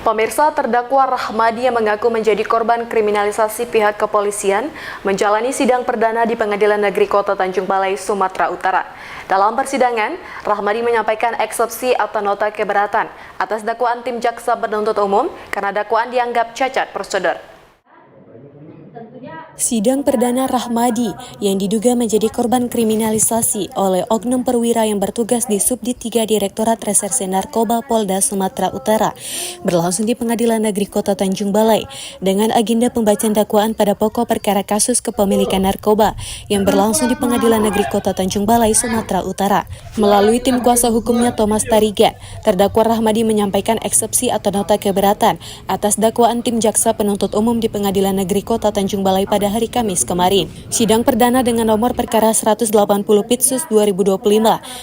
Pemirsa, terdakwa Rahmadi yang mengaku menjadi korban kriminalisasi pihak kepolisian menjalani sidang perdana di Pengadilan Negeri Kota Tanjung Balai, Sumatera Utara. Dalam persidangan, Rahmadi menyampaikan eksepsi atau nota keberatan atas dakwaan tim jaksa penuntut umum karena dakwaan dianggap cacat prosedur. Sidang perdana Rahmadi yang diduga menjadi korban kriminalisasi oleh oknum perwira yang bertugas di Subdit 3 Direktorat Reserse Narkoba Polda Sumatera Utara berlangsung di Pengadilan Negeri Kota Tanjung Balai dengan agenda pembacaan dakwaan pada pokok perkara kasus kepemilikan narkoba yang berlangsung di Pengadilan Negeri Kota Tanjung Balai, Sumatera Utara. Melalui tim kuasa hukumnya Thomas Tarigan, terdakwa Rahmadi menyampaikan eksepsi atau nota keberatan atas dakwaan tim jaksa penuntut umum di Pengadilan Negeri Kota Tanjung Balai pada hari Kamis kemarin. Sidang perdana dengan nomor perkara 180 Pitsus 2025,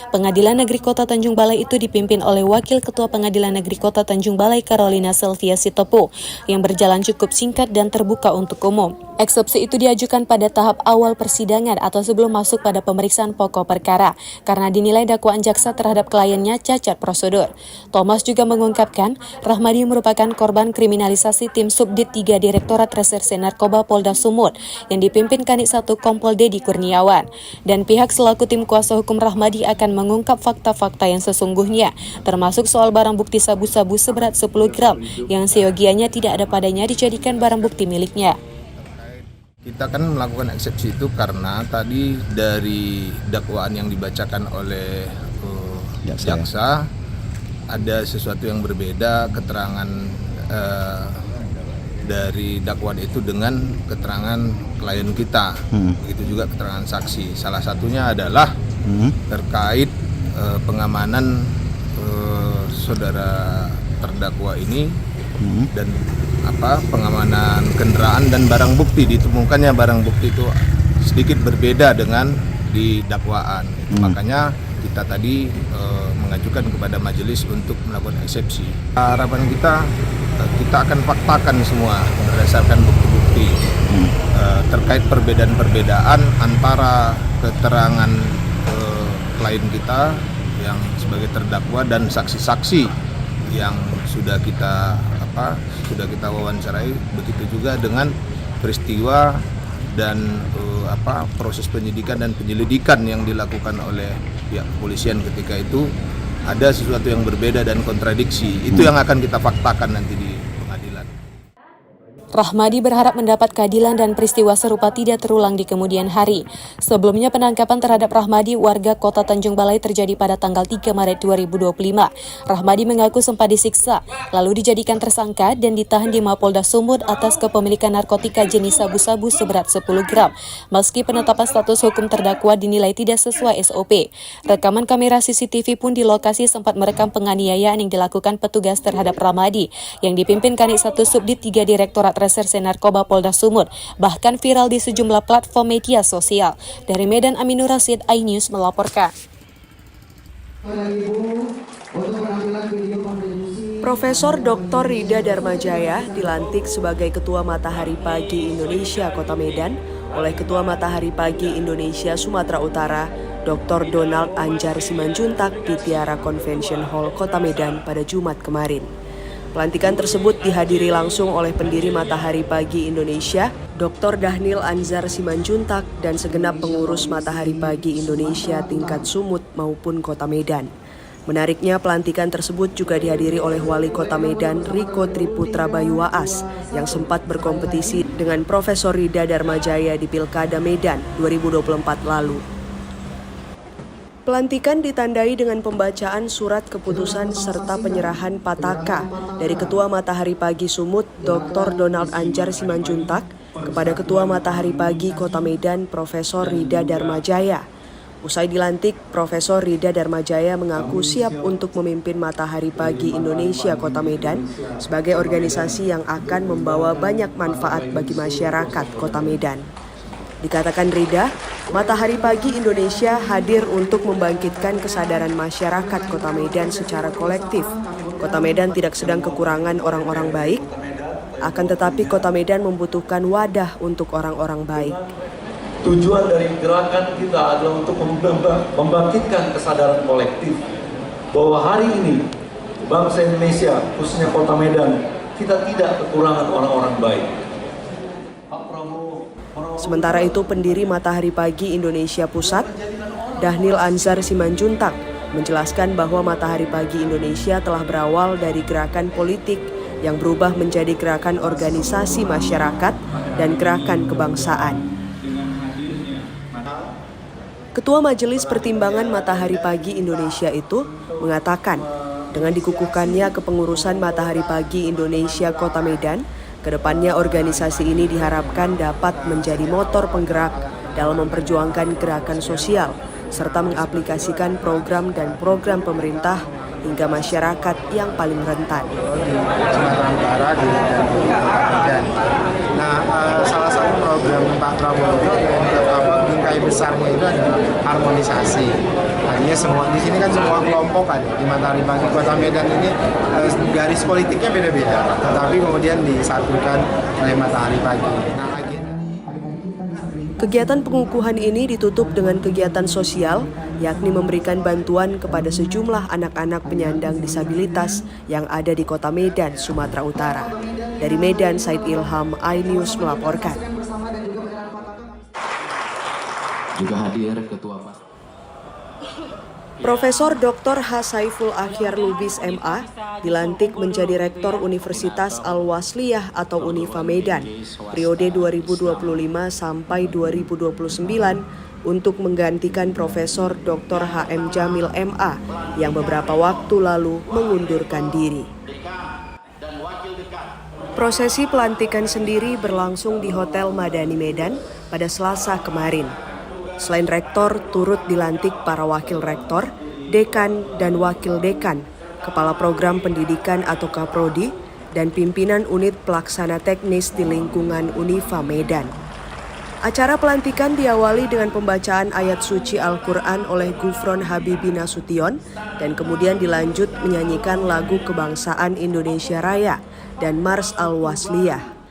Pengadilan Negeri Kota Tanjung Balai itu dipimpin oleh Wakil Ketua Pengadilan Negeri Kota Tanjung Balai Carolina Sylvia Sitopo yang berjalan cukup singkat dan terbuka untuk umum. Eksepsi itu diajukan pada tahap awal persidangan atau sebelum masuk pada pemeriksaan pokok perkara karena dinilai dakwaan jaksa terhadap kliennya cacat prosedur. Thomas juga mengungkapkan Rahmadi merupakan korban kriminalisasi tim Subdit 3 Direktorat Reserse Narkoba Polda Sumut yang dipimpin Kanit 1 Kompol Dedi Kurniawan, dan pihak selaku tim kuasa hukum Rahmadi akan mengungkap fakta-fakta yang sesungguhnya, termasuk soal barang bukti sabu-sabu seberat 10 gram yang seyogianya tidak ada padanya dijadikan barang bukti miliknya. Kita kan melakukan eksepsi itu karena tadi dari dakwaan yang dibacakan oleh jaksa ada sesuatu yang berbeda keterangan dari dakwaan itu dengan keterangan klien kita, begitu juga keterangan saksi. Salah satunya adalah terkait pengamanan saudara terdakwa ini dan pengamanan kendaraan dan barang bukti. Ditemukannya barang bukti itu sedikit berbeda dengan di dakwaan. Makanya kita tadi mengajukan kepada majelis untuk melakukan eksepsi. Harapan kita akan faktakan semua berdasarkan bukti-bukti terkait perbedaan-perbedaan antara keterangan klien kita yang sebagai terdakwa dan saksi-saksi yang sudah kita wawancarai, begitu juga dengan peristiwa dan proses penyidikan dan penyelidikan yang dilakukan oleh pihak kepolisian ketika itu ada sesuatu yang berbeda dan kontradiksi. Itu yang akan kita faktakan nanti di pengadilan. Rahmadi berharap mendapat keadilan dan peristiwa serupa tidak terulang di kemudian hari. Sebelumnya penangkapan terhadap Rahmadi warga Kota Tanjung Balai terjadi pada tanggal 3 Maret 2025. Rahmadi mengaku sempat disiksa, lalu dijadikan tersangka dan ditahan di Mapolda Sumut atas kepemilikan narkotika jenis sabu-sabu seberat 10 gram. Meski penetapan status hukum terdakwa dinilai tidak sesuai SOP. Rekaman kamera CCTV pun di lokasi sempat merekam penganiayaan yang dilakukan petugas terhadap Rahmadi yang dipimpin Kanit 1 Subdit 3 Direktorat Reserse Narkoba Polda Sumut, bahkan viral di sejumlah platform media sosial. Dari Medan, Aminur Rasid, iNews melaporkan. Profesor Dr. Rida Darmajaya dilantik sebagai Ketua Matahari Pagi Indonesia Kota Medan oleh Ketua Matahari Pagi Indonesia Sumatera Utara, Dr. Donald Anjar Simanjuntak di Tiara Convention Hall Kota Medan pada Jumat kemarin. Pelantikan tersebut dihadiri langsung oleh pendiri Matahari Pagi Indonesia, Dr. Dahnil Anzar Simanjuntak, dan segenap pengurus Matahari Pagi Indonesia tingkat Sumut maupun Kota Medan. Menariknya, pelantikan tersebut juga dihadiri oleh Wali Kota Medan, Riko Triputra Bayu Waas, yang sempat berkompetisi dengan Profesor Rida Darmajaya di Pilkada Medan 2024 lalu. Pelantikan ditandai dengan pembacaan surat keputusan serta penyerahan pataka dari Ketua Matahari Pagi Sumut, Dr. Donald Anjar Simanjuntak, kepada Ketua Matahari Pagi Kota Medan, Profesor Rida Darmajaya. Usai dilantik, Profesor Rida Darmajaya mengaku siap untuk memimpin Matahari Pagi Indonesia Kota Medan sebagai organisasi yang akan membawa banyak manfaat bagi masyarakat Kota Medan. Dikatakan Rida, Matahari Pagi Indonesia hadir untuk membangkitkan kesadaran masyarakat Kota Medan secara kolektif. Kota Medan tidak sedang kekurangan orang-orang baik, akan tetapi Kota Medan membutuhkan wadah untuk orang-orang baik. Tujuan dari gerakan kita adalah untuk membangkitkan kesadaran kolektif bahwa hari ini bangsa Indonesia, khususnya Kota Medan, kita tidak kekurangan orang-orang baik. Sementara itu, pendiri Matahari Pagi Indonesia Pusat, Dhanil Anzar Simanjuntak, menjelaskan bahwa Matahari Pagi Indonesia telah berawal dari gerakan politik yang berubah menjadi gerakan organisasi masyarakat dan gerakan kebangsaan. Ketua Majelis Pertimbangan Matahari Pagi Indonesia itu mengatakan, dengan dikukuhkannya kepengurusan Matahari Pagi Indonesia Kota Medan, kedepannya organisasi ini diharapkan dapat menjadi motor penggerak dalam memperjuangkan gerakan sosial, serta mengaplikasikan program dan program pemerintah hingga masyarakat yang paling rentan. Sumatera Utara di Medan. Nah, salah satu program Pak Prabowo itu bingkai besarnya itu adalah harmonisasi. Artinya semua di sini kan semua kelompok ada di Matahari Pagi Kota Medan ini garis politiknya beda-beda, tetapi kemudian disatukan oleh Matahari Pagi. Kegiatan pengukuhan ini ditutup dengan kegiatan sosial, yakni memberikan bantuan kepada sejumlah anak-anak penyandang disabilitas yang ada di Kota Medan, Sumatera Utara. Dari Medan, Said Ilham, iNews melaporkan. Juga hadir Ketua Profesor Dr. H. Saiful Akhyar Lubis MA dilantik menjadi Rektor Universitas Al-Wasliyah atau Unifa Medan periode 2025 sampai 2029 untuk menggantikan Profesor Dr. H.M. Jamil MA yang beberapa waktu lalu mengundurkan diri. Prosesi pelantikan sendiri berlangsung di Hotel Madani Medan pada Selasa kemarin. Selain rektor, turut dilantik para wakil rektor, dekan dan wakil dekan, kepala program pendidikan atau Kaprodi, dan pimpinan unit pelaksana teknis di lingkungan Unifa Medan. Acara pelantikan diawali dengan pembacaan ayat suci Al-Quran oleh Gufron Habibi Nasution dan kemudian dilanjut menyanyikan lagu kebangsaan Indonesia Raya dan Mars Al-Wasliyah.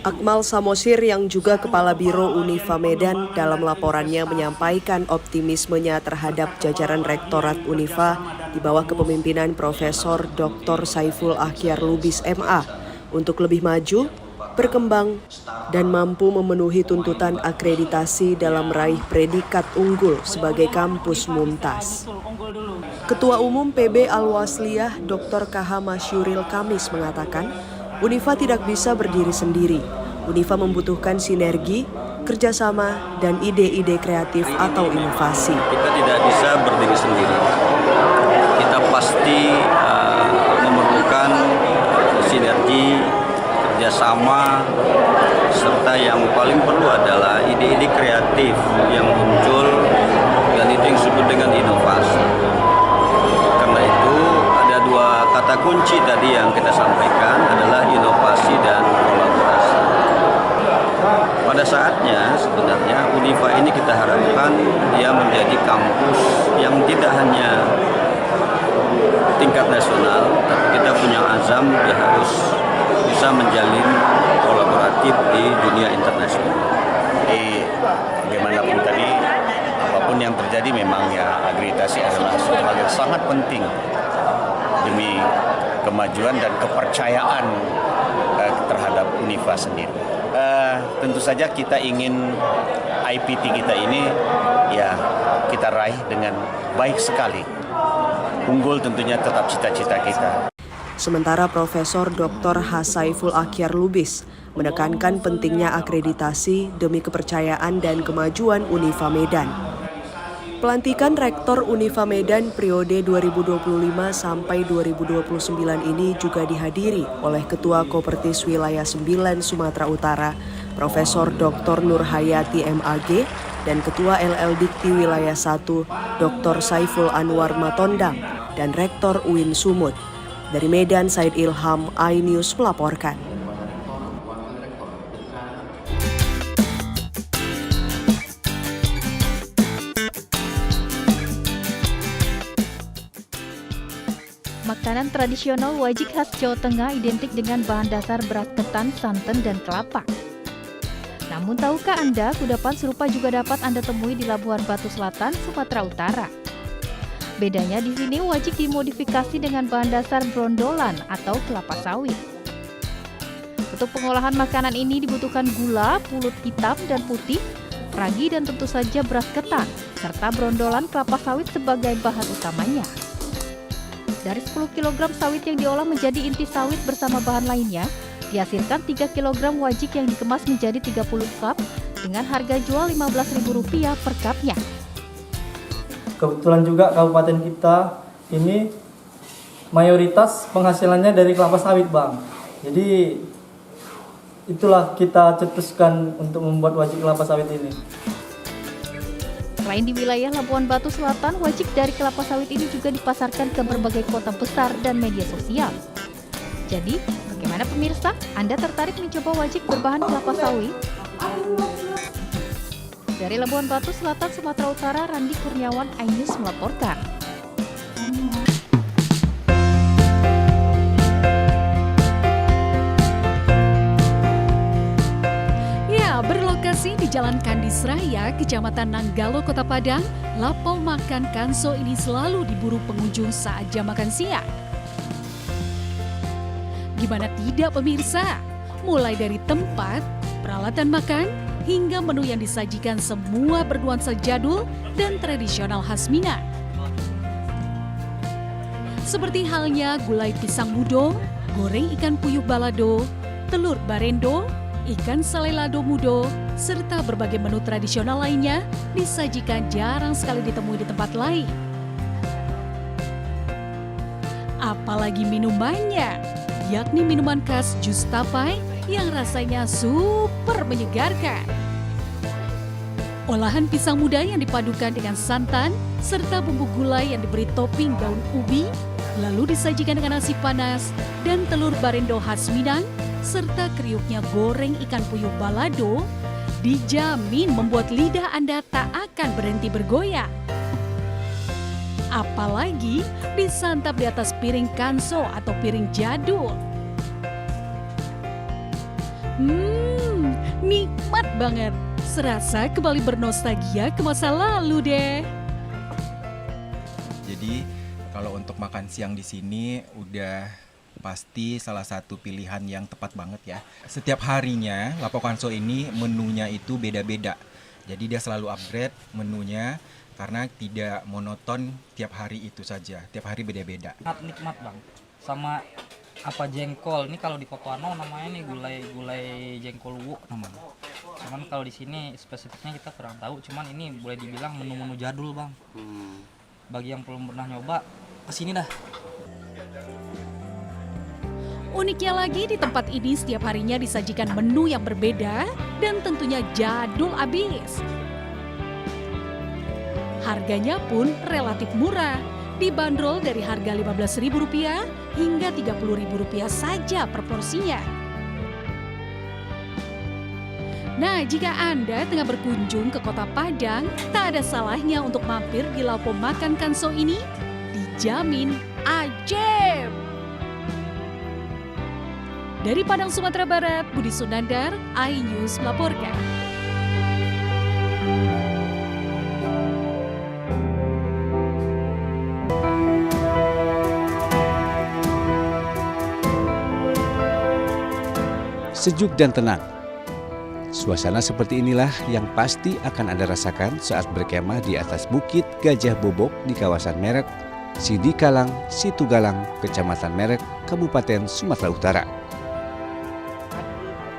Akmal Samosir yang juga Kepala Biro Unifa Medan dalam laporannya menyampaikan optimismenya terhadap jajaran Rektorat Unifa di bawah kepemimpinan Profesor Dr. Saiful Akhyar Lubis MA untuk lebih maju, berkembang, dan mampu memenuhi tuntutan akreditasi dalam meraih predikat unggul sebagai kampus mumtaz. Ketua Umum PB Al-Wasliyah Dr. KH Masyuril Kamis mengatakan, Unifa tidak bisa berdiri sendiri. Unifa membutuhkan sinergi, kerjasama, dan ide-ide kreatif atau inovasi. Kita tidak bisa berdiri sendiri. Kita pasti memerlukan sinergi, kerjasama, serta yang paling perlu adalah ide-ide kreatif yang muncul dan itu yang disebut dengan inovasi. Karena itu ada dua kata kunci tadi yang kita sampaikan adalah inovasi dan kolaborasi. Pada saatnya sebenarnya Unifa ini kita harapkan dia menjadi kampus yang tidak hanya tingkat nasional, tapi kita punya azam dia harus bisa menjalin kolaboratif di dunia internasional. Jadi bagaimanapun tadi, apapun yang terjadi memang ya akreditasi adalah suatu hal yang sangat penting demi kemajuan dan kepercayaan terhadap Unifa sendiri. Tentu saja kita ingin IPT kita ini ya kita raih dengan baik sekali. Unggul tentunya tetap cita-cita kita. Sementara Profesor Dr. H. Saiful Akhyar Lubis menekankan pentingnya akreditasi demi kepercayaan dan kemajuan Unifa Medan. Pelantikan Rektor Unifa Medan periode 2025 sampai 2029 ini juga dihadiri oleh Ketua Kopertis Wilayah 9 Sumatera Utara, Profesor Dr. Nurhayati MAG, dan Ketua LL Dikti Wilayah 1, Dr. Saiful Anwar Matondang, dan Rektor UIN Sumut. Dari Medan, Said Ilham, iNews melaporkan. Makanan tradisional wajik khas Jawa Tengah identik dengan bahan dasar beras ketan, santan, dan kelapa. Namun tahukah Anda, kudapan serupa juga dapat Anda temui di Labuhan Batu Selatan, Sumatera Utara. Bedanya di sini wajik dimodifikasi dengan bahan dasar brondolan atau kelapa sawit. Untuk pengolahan makanan ini dibutuhkan gula, pulut hitam dan putih, ragi dan tentu saja beras ketan, serta brondolan kelapa sawit sebagai bahan utamanya. Dari 10 kg sawit yang diolah menjadi inti sawit bersama bahan lainnya, dihasilkan 3 kg wajik yang dikemas menjadi 30 cup dengan harga jual Rp15.000 per cupnya. Kebetulan juga kabupaten kita ini mayoritas penghasilannya dari kelapa sawit, Bang. Jadi itulah kita cetuskan untuk membuat wajik kelapa sawit ini. Selain di wilayah Labuan Batu Selatan, wajik dari kelapa sawit ini juga dipasarkan ke berbagai kota besar dan media sosial. Jadi, bagaimana pemirsa? Anda tertarik mencoba wajik berbahan kelapa sawit? Dari Labuan Batu Selatan, Sumatera Utara, Randi Kurniawan, iNews melaporkan. Berlokasi di Jalan Kandis Raya, Kecamatan Nanggalo, Kota Padang, lapo makan Kanso ini selalu diburu pengunjung saat jam makan siang. Gimana tidak pemirsa? Mulai dari tempat, peralatan makan, hingga menu yang disajikan semua bernuansa jadul dan tradisional khas Minang. Seperti halnya gulai pisang mudo, goreng ikan puyuh balado, telur barendo, ikan salelado mudo, serta berbagai menu tradisional lainnya disajikan jarang sekali ditemui di tempat lain. Apalagi minumannya, yakni minuman khas jus tapai yang rasanya super menyegarkan. Olahan pisang muda yang dipadukan dengan santan, serta bumbu gulai yang diberi topping daun ubi, lalu disajikan dengan nasi panas dan telur barendo khas Minang, serta kriuknya goreng ikan puyuh balado, dijamin membuat lidah Anda tak akan berhenti bergoyang. Apalagi disantap di atas piring kanso atau piring jadul. Nikmat banget. Serasa kembali bernostalgia ke masa lalu deh. Jadi kalau untuk makan siang di sini udah pasti salah satu pilihan yang tepat banget ya. Setiap harinya Lapo Kanso ini menunya itu beda-beda. Jadi dia selalu upgrade menunya karena tidak monoton tiap hari itu saja. Tiap hari beda-beda. Sangat nikmat Bang. Sama apa jengkol. Ini kalau di Pakuano namanya nih gulai jengkol wuk namanya. Cuman kalau di sini spesifiknya kita kurang tahu. Cuman ini boleh dibilang menu-menu jadul Bang. Bagi yang belum pernah nyoba, kesini dah. Uniknya lagi di tempat ini setiap harinya disajikan menu yang berbeda dan tentunya jadul abis. Harganya pun relatif murah, dibanderol dari harga Rp15.000 hingga Rp30.000 saja per porsinya. Nah, jika Anda tengah berkunjung ke Kota Padang, tak ada salahnya untuk mampir di Lapo Makan Kanso ini, dijamin ajaib. Dari Padang, Sumatera Barat, Budi Sunandar, iNews melaporkan. Sejuk dan tenang. Suasana seperti inilah yang pasti akan Anda rasakan saat berkemah di atas Bukit Gajah Bobok di kawasan Merek, Sidikalang, Situgalang, Kecamatan Merek, Kabupaten Sumatera Utara.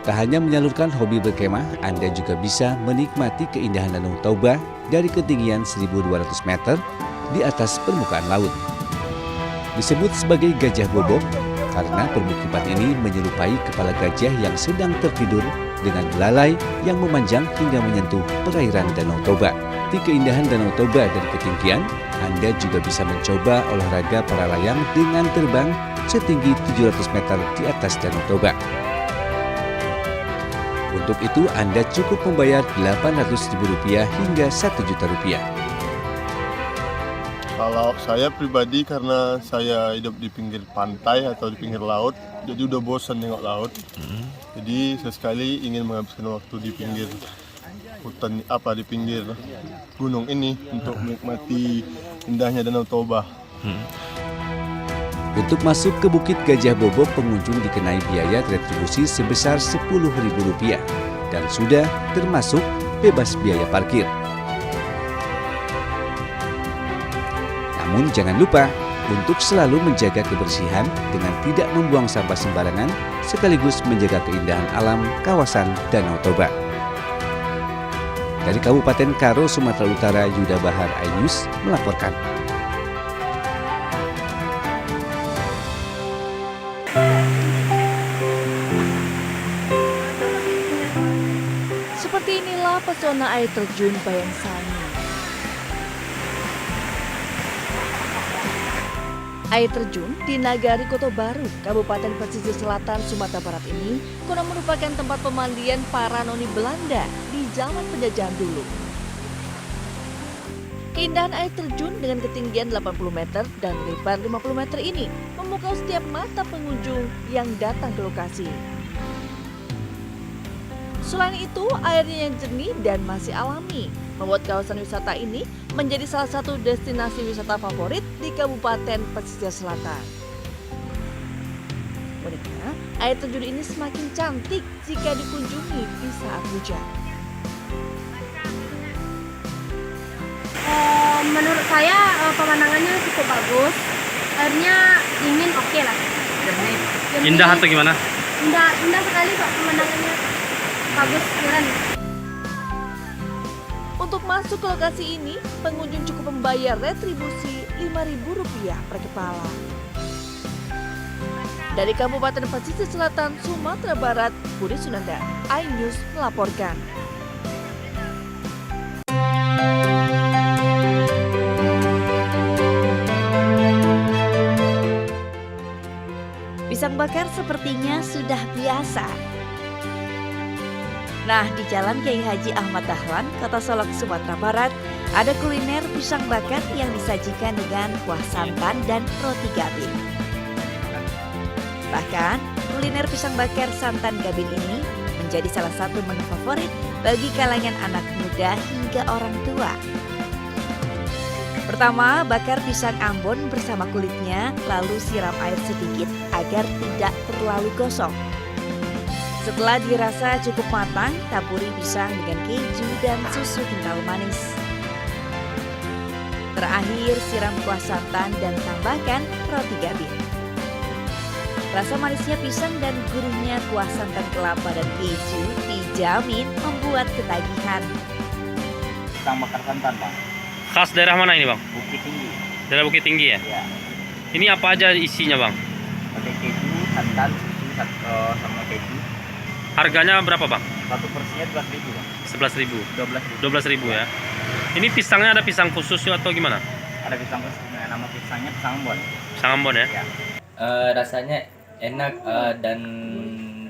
Tak hanya menyalurkan hobi berkemah, Anda juga bisa menikmati keindahan Danau Toba dari ketinggian 1.200 meter di atas permukaan laut. Disebut sebagai Gajah Bobok karena permukiman ini menyerupai kepala gajah yang sedang tertidur dengan belalai yang memanjang hingga menyentuh perairan Danau Toba. Di keindahan Danau Toba dari ketinggian, Anda juga bisa mencoba olahraga para layang dengan terbang setinggi 700 meter di atas Danau Toba. Untuk itu, Anda cukup membayar Rp800.000 hingga Rp1.000.000. Kalau saya pribadi karena saya hidup di pinggir pantai atau di pinggir laut, jadi udah bosan nengok laut. Jadi sesekali ingin menghabiskan waktu di pinggir hutan di pinggir gunung ini untuk menikmati indahnya Danau Toba. Untuk masuk ke Bukit Gajah Bobo, pengunjung dikenai biaya retribusi sebesar Rp10.000 dan sudah termasuk bebas biaya parkir. Namun jangan lupa untuk selalu menjaga kebersihan dengan tidak membuang sampah sembarangan sekaligus menjaga keindahan alam kawasan Danau Toba. Dari Kabupaten Karo, Sumatera Utara, Yuda Bahar, iNews melaporkan. Seperti inilah pesona air terjun Bayangsani. Air terjun di Nagari Koto Baru, Kabupaten Pesisir Selatan, Sumatera Barat ini konon merupakan tempat pemandian para noni Belanda di zaman penjajahan dulu. Keindahan air terjun dengan ketinggian 80 meter dan lebar 50 meter ini memukau setiap mata pengunjung yang datang ke lokasi. Selain itu, airnya yang jernih dan masih alami membuat kawasan wisata ini menjadi salah satu destinasi wisata favorit di Kabupaten Pesisir Selatan. Uniknya, air terjun ini semakin cantik jika dikunjungi di saat hujan. Menurut saya pemandangannya cukup bagus, airnya dingin oke lah. Jernih. Indah atau gimana? Indah sekali Pak, pemandangannya bagus, keren. Untuk masuk ke lokasi ini, pengunjung cukup membayar retribusi Rp5.000 per kepala. Dari Kabupaten Pesisir Selatan, Sumatera Barat, Budi Sunandar, iNews melaporkan. Pisang bakar sepertinya sudah biasa. Nah, di Jalan Kiai Haji Ahmad Dahlan, Kota Solok, Sumatera Barat, ada kuliner pisang bakar yang disajikan dengan kuah santan dan roti gabin. Bahkan, kuliner pisang bakar santan gabin ini menjadi salah satu menu favorit bagi kalangan anak muda hingga orang tua. Pertama, bakar pisang Ambon bersama kulitnya, lalu siram air sedikit agar tidak terlalu gosong. Setelah dirasa cukup matang, taburi pisang dengan keju dan susu kental manis. Terakhir, siram kuah santan dan tambahkan roti gabin. Rasa manisnya pisang dan gurihnya kuah santan kelapa dan keju dijamin membuat ketagihan. Pisang bakar santan, Bang. Khas daerah mana ini, Bang? Bukit Tinggi. Daerah Bukit Tinggi ya? Ya. Ini apa aja isinya, Bang? Pakai keju, santan, susu sama keju. Harganya berapa, Bang? Satu porsinya 12.000, Bang. 11.000. 12.000. 12.000 ya. Ini pisangnya ada pisang khusus atau gimana? Ada pisang khusus, nama pisangnya pisang Ambon. Pisang Ambon ya? Ya. Rasanya enak dan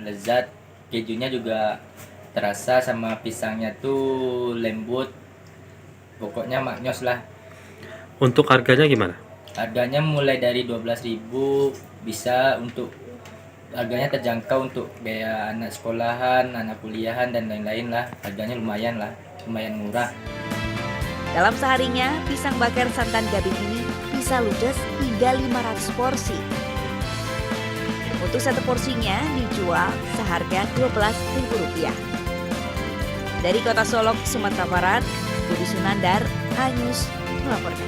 lezat. Kejunya juga terasa sama pisangnya tuh lembut. Pokoknya maknyos lah. Untuk harganya gimana? Harganya mulai dari 12.000, bisa untuk harganya terjangkau untuk biaya anak sekolahan, anak kuliahan dan lain-lain lah. Harganya lumayan murah. Dalam seharinya, pisang bakar santan gabin ini bisa ludes hingga 500 porsi. Untuk satu porsinya dijual seharga Rp12.000. Dari Kota Solok, Sumatera Barat, Budi Sunandar, iNews melaporkan.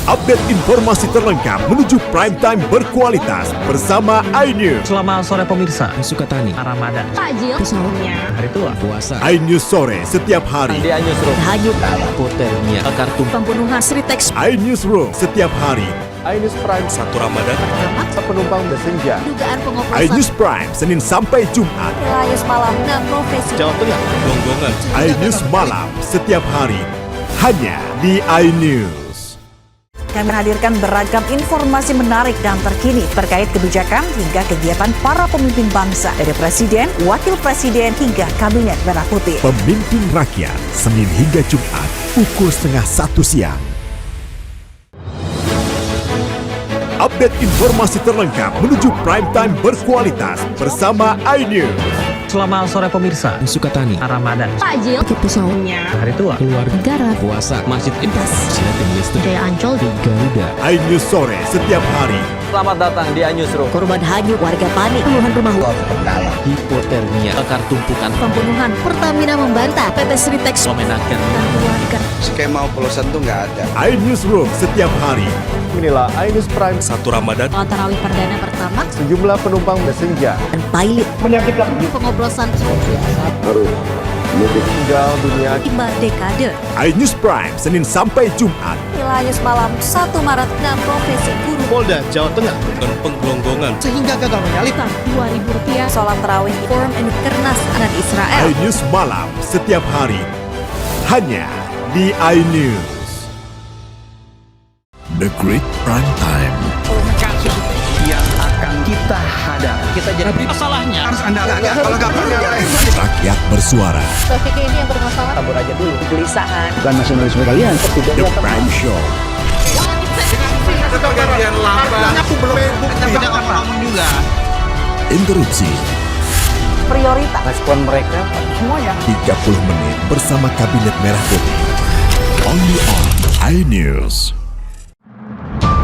Update informasi terlengkap menuju prime time berkualitas bersama iNews. Selamat sore pemirsa, Sukatani, Ramadan, Takjil, sahurnya, hari tua, puasa. iNews sore setiap hari. Di iNews Room, hanyutan, hotelnya, kartu pembunuhan, Sritex, iNews Room setiap hari. iNews Prime 1 Ramadan, penumpang bersenja. dugaan pengoplosan, iNews Prime Senin sampai Jumat. Layas malam, nah profesi, Jawa Tengah, Gonggongan. iNews malam setiap hari hanya di iNews. Kami menghadirkan beragam informasi menarik dan terkini terkait kebijakan hingga kegiatan para pemimpin bangsa dari Presiden, Wakil Presiden hingga Kabinet Merah Putih. Pemimpin Rakyat, Senin hingga Jumat, pukul 12:30 siang. Update informasi terlengkap menuju prime time berkualitas bersama iNews. Selamat sore pemirsa, Sukatani, Ramadan, Takjil, pesawatnya, hari tua, keluarga, negara, puasa, masjid Intas, Silatin Listrik, Jaya Ancol, di Garuda. iNews sore setiap hari. Selamat datang di iNewsroom. Korban hanyut, warga panik, puluhan rumah Hipotermia, akar tumpukan, pembunuhan, Pertamina membantah, PT Sritex memenangkan warga. Skema oplosan tuh nggak ada. iNewsroom setiap hari. Inilah iNews Prime 1 Ramadan. Sholat tarawih perdana pertama Sejumlah penumpang bersenja. dan pilot Menyakitkan pengoplosan harus tinggal dunia. 5 dekade. iNews Prime Senin sampai Jumat. Nilai malam 1 Maret 6 profesi guru Polda Jawa Tengah. Dan penggelonggongan sehingga gagal menyalip Rp2.000 sholat tarawih Forum and Kernas anak Israel. iNews malam setiap hari. Hanya di iNews. The Great Prime Time. Yang akan kita hadapi. Kita jadi masalahnya harus Anda kalau nggak percaya. Rakyat bersuara. Topik ini yang bermasalah. Tabur aja dulu. Kegelisahan. Bukan nasionalisme kalian. The Prime Show. Pergantian lambat. Aku belum tidak ngomong juga. Interupsi. Prioritas. Respon mereka semuanya. 30 menit bersama Kabinet Merah Putih. Only on iNews.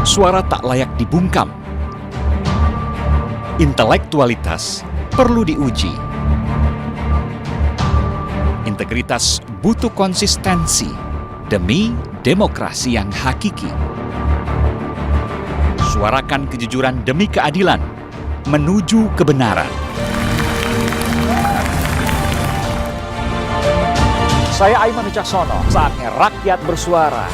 Suara tak layak dibungkam. Intelektualitas perlu diuji. Integritas butuh konsistensi demi demokrasi yang hakiki. Suarakan kejujuran demi keadilan menuju kebenaran. Saya Aiman Wicaksono, saatnya rakyat bersuara.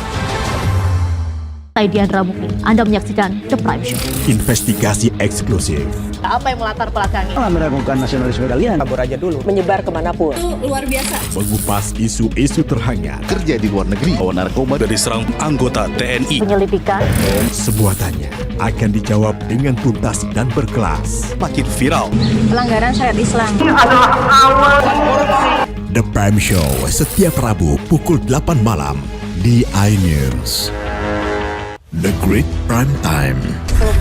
Saya Diandra Mukti. Anda menyaksikan The Prime Show. Investigasi eksklusif. Apa yang melatar belakangi? Meragukan nasionalisme kalian. Tabur aja dulu. Menyebar kemanapun. Luar biasa. Mengupas isu-isu terhangat. Kerja di luar negeri. Bawa narkoba dari serang anggota TNI. Penyelidikan. Semua tanya akan dijawab dengan tuntas dan berkelas. Makin viral. Pelanggaran syariat Islam. The Prime Show setiap Rabu pukul 8 malam di iNews. The Great Prime Time.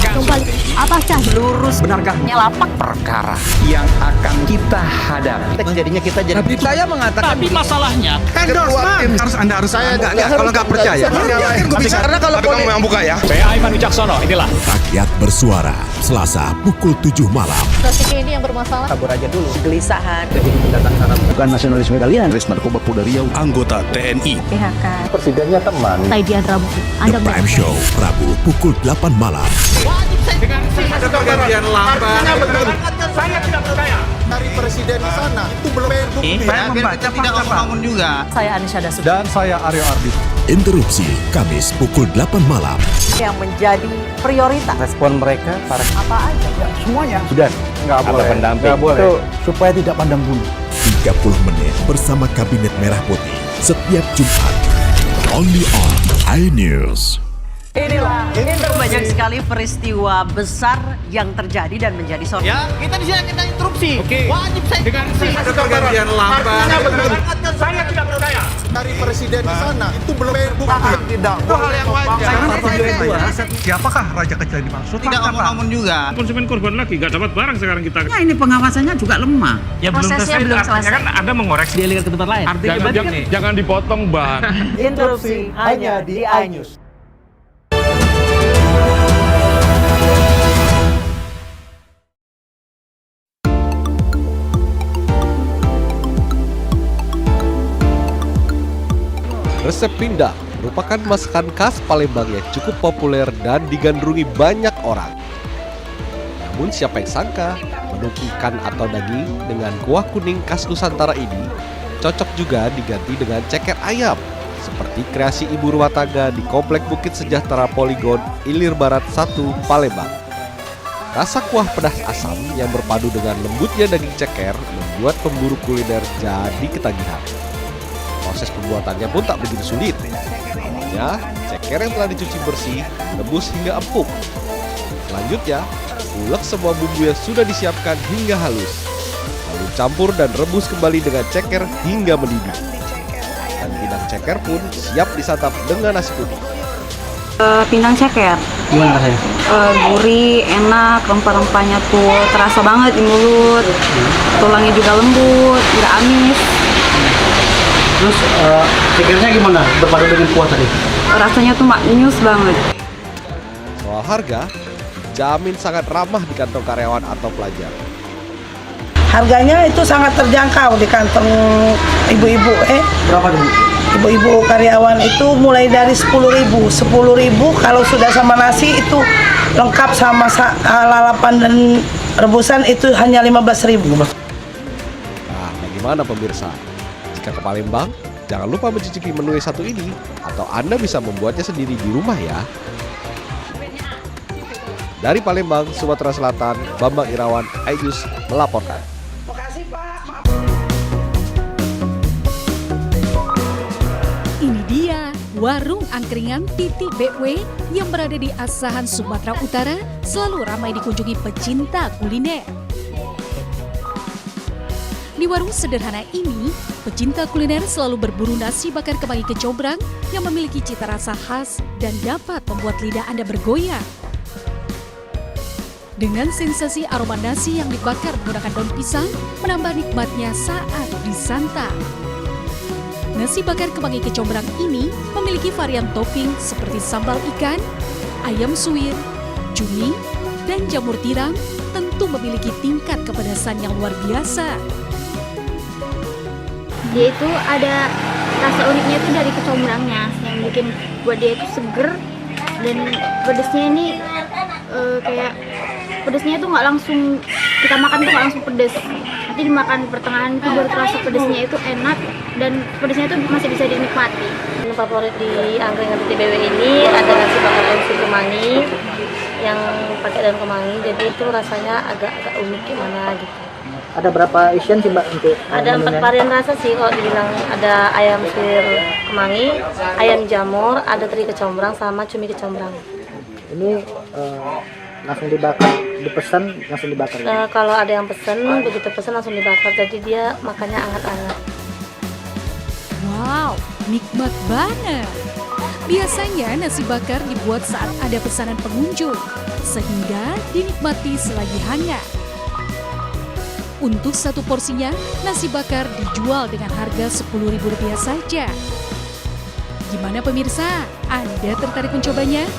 Kembali. Apakah lurus? Benarkah Nyelapak. perkara yang akan kita hadapi? Jadinya kita jadi. Tapi saya mengatakan. Tapi masalahnya. Endorsement harus Anda harus saya nggak kalau nggak percaya. Karena kalau kamu yang buka ya. Saya Aiman Wicaksono, inilah. Rakyat bersuara Selasa pukul 7 malam. Topik ini yang bermasalah. Tabur aja dulu. Kegelisahan. Jadi pendatang tanah bukan nasionalisme kalian. Res narkoba Polda Riau. Anggota TNI. PHK. Presidennya teman. Saya Diandra Mukti. Anda The Prime Show Rabu pukul 8 malam. Pergantian lambat. Saya tidak percaya. Dari presiden di sana itu belum. Saya membaca tidak ngomong juga. Saya Anisha Dasuki. Dan saya Aryo Ardi. Interupsi Kamis pukul 8 malam. Yang menjadi prioritas. Respon mereka para Apa aja? semuanya sudah nggak boleh. Nggak boleh. Itu supaya tidak pandang bulu. 30 menit bersama Kabinet Merah Putih setiap Jumat. Only on iNews. Inilah banyak sekali peristiwa besar yang terjadi dan menjadi sorotan. Ya, kita di sini kita interupsi. Oke. Wajib saya Dengarkan. ada pergantian lambat. Saya tidak percaya. Dari presiden di sana itu belum bukan tidak. Itu hal yang wajar. Siapakah raja kecil yang dimaksud? Tidak ngomong juga. Konsumen korban lagi, nggak dapat barang sekarang kita. Ya, ini pengawasannya juga lemah. Ya Prosesnya belum selesai. Kan Anda mengoreksi. Dialihkan ke tempat lain. Jangan dipotong, Bang. Interupsi hanya di iNews. Resep pindang merupakan masakan khas Palembang yang cukup populer dan digandrungi banyak orang. Namun siapa yang sangka menu ikan atau daging dengan kuah kuning khas Nusantara ini cocok juga diganti dengan ceker ayam seperti kreasi ibu rumah tangga di Komplek Bukit Sejahtera Poligon Ilir Barat 1 Palembang. Rasa kuah pedas asam yang berpadu dengan lembutnya daging ceker membuat pemburu kuliner jadi ketagihan. Proses pembuatannya pun tak begitu sulit. Awalnya, ceker yang telah dicuci bersih direbus hingga empuk. Selanjutnya, ulek semua bumbu yang sudah disiapkan hingga halus. Lalu campur dan rebus kembali dengan ceker hingga mendidih. Dan pindang ceker pun siap disantap dengan nasi putih. Pindang ceker. Gimana rasanya? Gurih, enak, rempah-rempahnya tuh terasa banget di mulut. Tulangnya juga lembut, nggak amis. Terus cekernya gimana berpadu dengan kuah tadi? Rasanya tuh maknyus banget. Soal harga, jamin sangat ramah di kantong karyawan atau pelajar. Harganya itu sangat terjangkau di kantong ibu-ibu. Berapa dulu? Ibu-ibu karyawan itu mulai dari 10.000. 10.000 kalau sudah sama nasi itu lengkap sama lalapan dan rebusan itu hanya 15.000. Nah, bagaimana pemirsa? Jika ke Palembang, jangan lupa mencicipi menu yang satu ini, atau Anda bisa membuatnya sendiri di rumah ya. Dari Palembang, Sumatera Selatan, Bambang Irawan, iNews melaporkan. Ini dia warung angkringan Titi BW yang berada di Asahan, Sumatera Utara, selalu ramai dikunjungi pecinta kuliner. Di warung sederhana ini, pecinta kuliner selalu berburu nasi bakar kemangi kecombrang yang memiliki cita rasa khas dan dapat membuat lidah Anda bergoyang. Dengan sensasi aroma nasi yang dibakar menggunakan daun pisang, menambah nikmatnya saat disantap. Nasi bakar kemangi kecombrang ini memiliki varian topping seperti sambal ikan, ayam suwir, cumi, dan jamur tiram, tentu memiliki tingkat kepedasan yang luar biasa. Dia itu ada rasa uniknya itu dari kecombrangnya yang bikin buat dia itu seger, dan pedesnya ini kayak pedesnya itu nggak langsung kita makan tuh nggak langsung pedes, nanti dimakan pertengahan itu baru terasa pedesnya itu enak dan pedesnya itu masih bisa dinikmati. Menu favorit di angkringan Titi BW ini ada nasi bakar daun kemangi yang pakai daun kemangi, jadi itu rasanya agak unik gimana gitu. Ada berapa isian sih Mbak untuk Ada 4 varian rasa sih kalau dibilang, ada ayam suwir kemangi, ayam jamur, ada teri kecombrang sama cumi kecombrang. Ini langsung dibakar, dipesan langsung dibakar. Kalau ada yang pesen, begitu pesen langsung dibakar, jadi dia makannya hangat-hangat. Wow, nikmat banget. Biasanya nasi bakar dibuat saat ada pesanan pengunjung, sehingga dinikmati selagi hangat. Untuk satu porsinya, nasi bakar dijual dengan harga Rp10.000 saja. Gimana pemirsa? Anda tertarik mencobanya?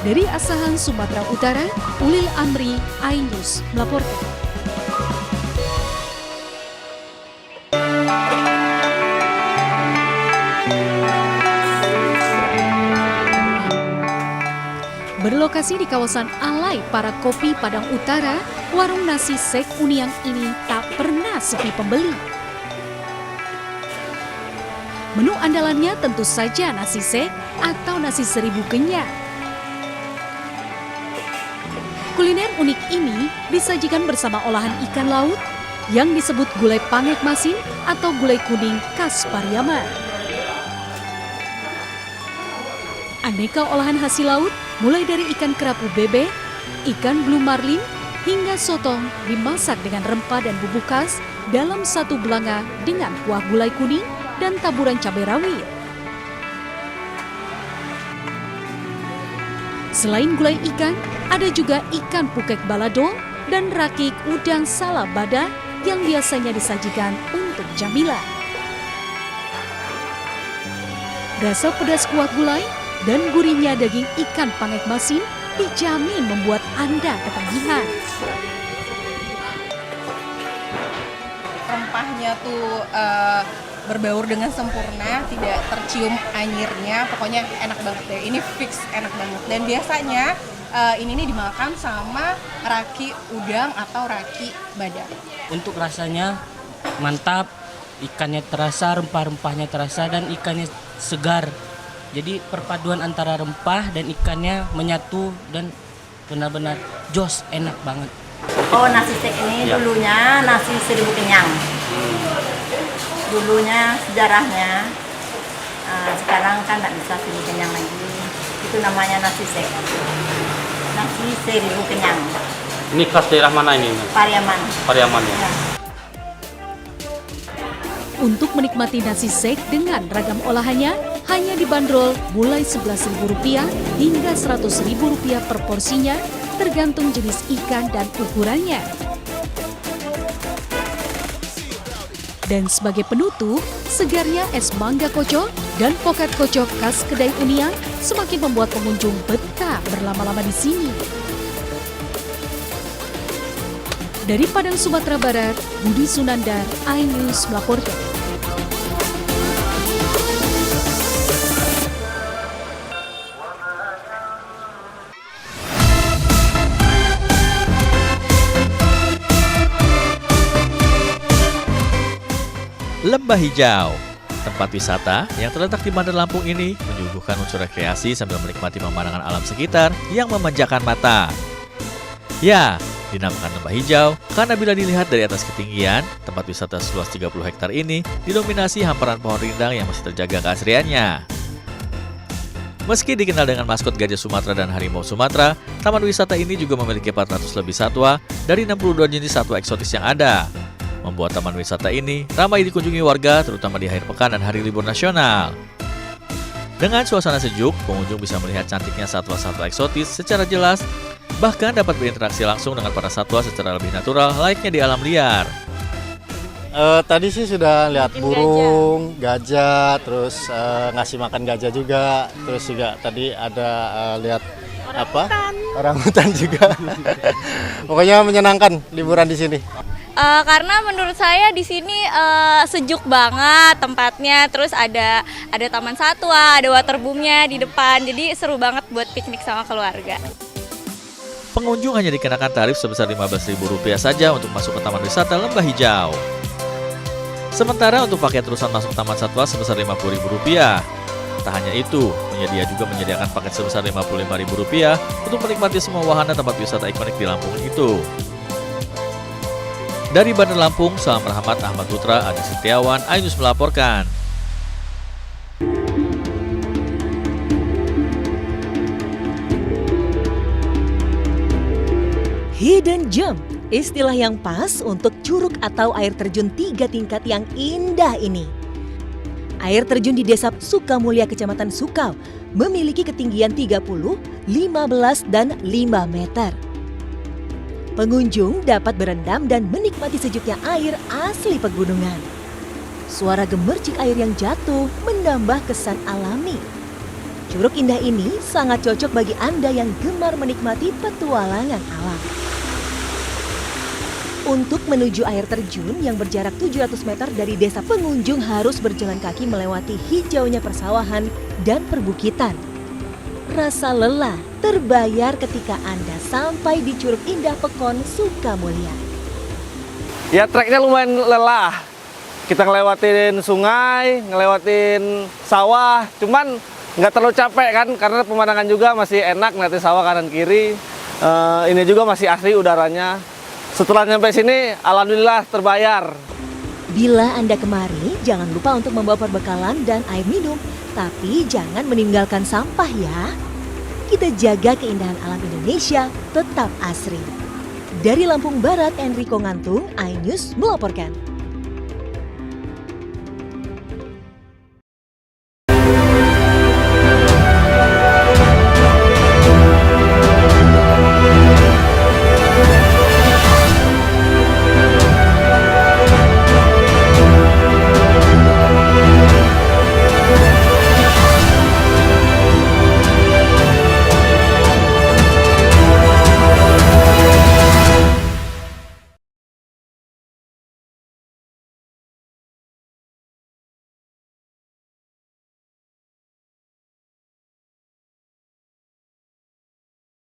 Dari Asahan, Sumatera Utara, Ulil Amri, iNews melaporkan. Berlokasi di kawasan Alai Para Kopi Padang Utara, warung nasi Sek Uniang ini tak pernah sepi pembeli. Menu andalannya tentu saja nasi sek atau nasi seribu kenyang. Kuliner unik ini disajikan bersama olahan ikan laut yang disebut gulai pangek masin atau gulai kuning khas Pariaman. Aneka olahan hasil laut mulai dari ikan kerapu bebek, ikan blue marlin, hingga sotong dimasak dengan rempah dan bumbu khas dalam satu belanga dengan kuah gulai kuning dan taburan cabai rawit. Selain gulai ikan, ada juga ikan pukek balado dan rakik udang salabada yang biasanya disajikan untuk camilan. Rasa pedas kuah gulai dan gurihnya daging ikan pangek masin dijamin membuat Anda ketagihan. Rempahnya tuh berbaur dengan sempurna, tidak tercium anyirnya, pokoknya enak banget deh. Ini fix enak banget. Dan biasanya ini nih dimakan sama raki udang atau raki badar. Untuk rasanya mantap, ikannya terasa, rempah-rempahnya terasa, dan ikannya segar. Jadi perpaduan antara rempah dan ikannya menyatu dan benar-benar jos, enak banget. Oh, nasi sek ini dulunya nasi seribu kenyang. Dulunya sejarahnya, sekarang kan nggak bisa seribu kenyang lagi. Itu namanya nasi sek. Nasi seribu kenyang. Ini khas daerah mana ini? Pariaman. Pariaman ya. Untuk menikmati nasi sek dengan ragam olahannya, hanya dibanderol mulai Rp11.000 hingga Rp100.000 per porsinya, tergantung jenis ikan dan ukurannya. Dan sebagai penutup, segarnya es mangga kocok dan pokat kocok khas kedai Uniang semakin membuat pengunjung betah berlama-lama di sini. Dari Padang, Sumatera Barat, Budi Sunandar, iNews melaporkan. Lembah Hijau, tempat wisata yang terletak di Bandar Lampung ini menyuguhkan unsur rekreasi sambil menikmati pemandangan alam sekitar yang memanjakan mata. Ya, dinamakan Lembah Hijau karena bila dilihat dari atas ketinggian, tempat wisata seluas 30 hektar ini didominasi hamparan pohon rindang yang masih terjaga keasriannya. Meski dikenal dengan maskot gajah Sumatera dan harimau Sumatera, taman wisata ini juga memiliki 400 lebih satwa dari 62 jenis satwa eksotis yang ada. Membuat taman wisata ini ramai dikunjungi warga terutama di akhir pekan dan hari libur nasional. Dengan suasana sejuk, pengunjung bisa melihat cantiknya satwa-satwa eksotis secara jelas, bahkan dapat berinteraksi langsung dengan para satwa secara lebih natural layaknya di alam liar. Tadi sih sudah lihat burung, gajah, terus ngasih makan gajah juga, terus juga tadi ada lihat orangutan juga. Pokoknya menyenangkan liburan di sini. Karena menurut saya di sini sejuk banget tempatnya, terus ada taman satwa, ada waterboomnya di depan, jadi seru banget buat piknik sama keluarga. Pengunjung hanya dikenakan tarif sebesar Rp15.000 saja untuk masuk ke Taman Wisata Lembah Hijau. Sementara untuk paket terusan masuk Taman Satwa sebesar Rp50.000. Tak hanya itu, penyedia juga menyediakan paket sebesar Rp55.000 untuk menikmati semua wahana tempat wisata ikonik di Lampung itu. Dari Bandar Lampung, Salam Rahmat Ahmad Putra, Adi Setiawan, iNews melaporkan. Hidden Gem, istilah yang pas untuk curug atau air terjun 3 tingkat yang indah ini. Air terjun di Desa Sukamulya, Kecamatan Sukau, memiliki ketinggian 30, 15, dan 5 meter. Pengunjung dapat berendam dan menikmati sejuknya air asli pegunungan. Suara gemercik air yang jatuh menambah kesan alami. Curug indah ini sangat cocok bagi Anda yang gemar menikmati petualangan alam. Untuk menuju air terjun yang berjarak 700 meter dari desa, pengunjung harus berjalan kaki melewati hijaunya persawahan dan perbukitan. Rasa lelah terbayar ketika Anda sampai di Curug Indah Pekon, Sukamulya. Ya, treknya lumayan lelah. Kita ngelewatin sungai, ngelewatin sawah, cuman nggak terlalu capek kan, karena pemandangan juga masih enak, ngeliatin sawah kanan kiri. Ini juga masih asri udaranya. Setelah nyampe sini, alhamdulillah terbayar. Bila Anda kemari, jangan lupa untuk membawa perbekalan dan air minum. Tapi jangan meninggalkan sampah ya. Kita jaga keindahan alam Indonesia tetap asri. Dari Lampung Barat, Enrico Ngantung, iNews melaporkan.